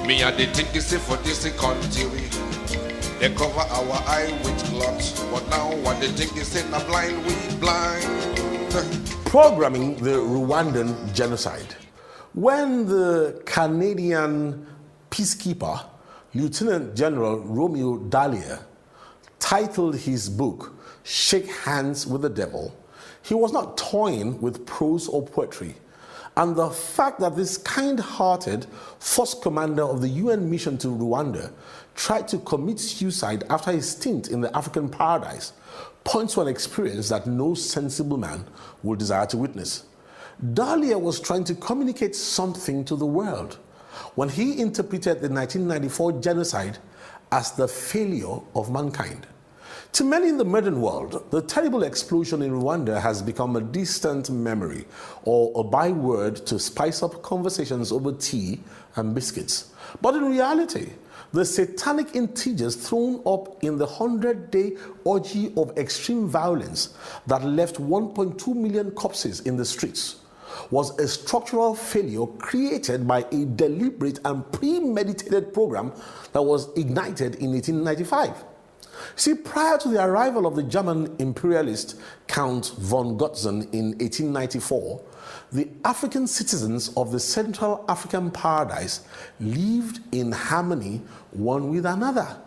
Me and they think this for this country. They cover our eye with cloth, but now what they think is in a blind, we blind. Programming the Rwandan genocide. When the Canadian peacekeeper, Lieutenant General Romeo Dallaire, titled his book, Shake Hands with the Devil, he was not toying with prose or poetry. And the fact that this kind-hearted force commander of the UN mission to Rwanda tried to commit suicide after his stint in the African paradise points to an experience that no sensible man would desire to witness. Dallaire was trying to communicate something to the world when he interpreted the 1994 genocide as the failure of mankind. To many in the modern world, the terrible explosion in Rwanda has become a distant memory or a byword to spice up conversations over tea and biscuits. But in reality, the satanic integers thrown up in the 100-day orgy of extreme violence that left 1.2 million corpses in the streets was a structural failure created by a deliberate and premeditated program that was ignited in 1895. See, prior to the arrival of the German imperialist Count von Gotzen in 1894, the African citizens of the Central African paradise lived in harmony one with another.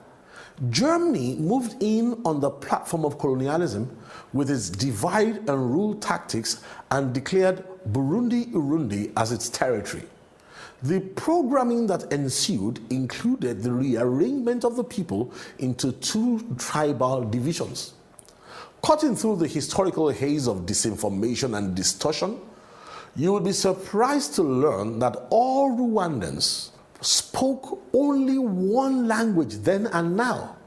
Germany moved in on the platform of colonialism with its divide and rule tactics and declared Burundi-Urundi as its territory. The programming that ensued included the rearrangement of the people into two tribal divisions. Cutting through the historical haze of disinformation and distortion, you would be surprised to learn that all Rwandans spoke only one language then and now,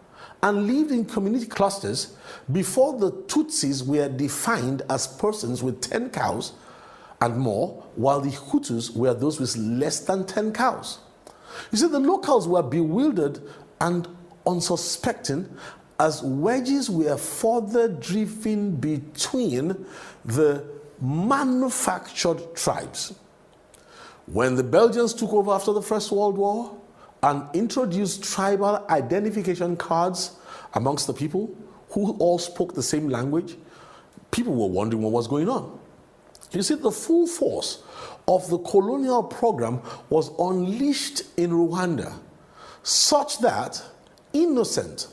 and lived in community clusters before the Tutsis were defined as persons with 10 cows and more, while the Hutus were those with less than 10 cows. You see, the locals were bewildered and unsuspecting as wedges were further driven between the manufactured tribes. When the Belgians took over after the First World War and introduced tribal identification cards amongst the people who all spoke the same language, people were wondering what was going on. You see, the full force of the colonial program was unleashed in Rwanda, such that innocent,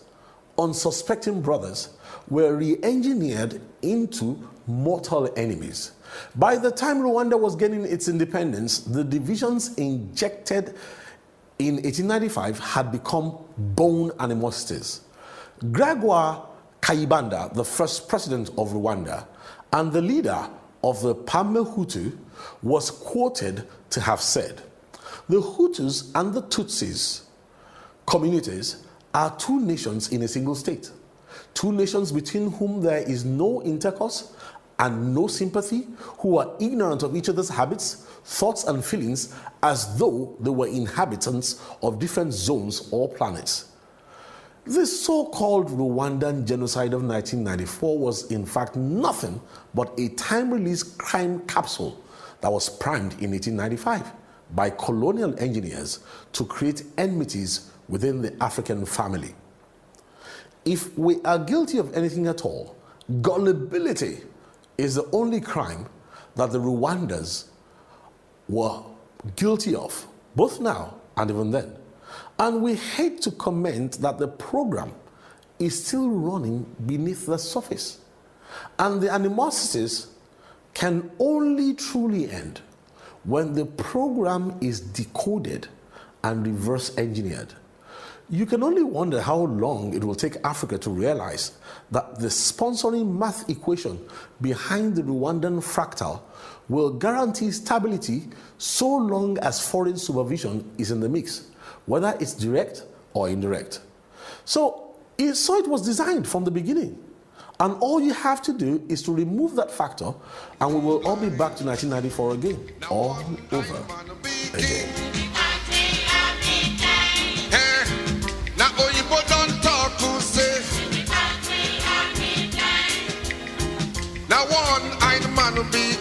unsuspecting brothers were re-engineered into mortal enemies. By the time Rwanda was getting its independence, the divisions injected in 1895 had become bone animosities. Gregoire Kayibanda, the first president of Rwanda and the leader of the Pame Hutu, was quoted to have said, "The Hutus and the Tutsis communities are two nations in a single state, two nations between whom there is no intercourse and no sympathy, who are ignorant of each other's habits, thoughts, and feelings as though they were inhabitants of different zones or planets." This so-called Rwandan genocide of 1994 was in fact nothing but a time-release crime capsule that was primed in 1895 by colonial engineers to create enmities within the African family. If we are guilty of anything at all, gullibility is the only crime that the Rwandans were guilty of, both now and even then. And we hate to comment that the program is still running beneath the surface. And the animosities can only truly end when the program is decoded and reverse engineered. You can only wonder how long it will take Africa to realize that the sponsoring math equation behind the Rwandan fractal will guarantee stability so long as foreign supervision is in the mix, whether it's direct or indirect. So it was designed from the beginning. And all you have to do is to remove that factor, and we will all be back to 1994 again, all over again. Now, Oyibo don't talk to say. Now, one-eyed man will be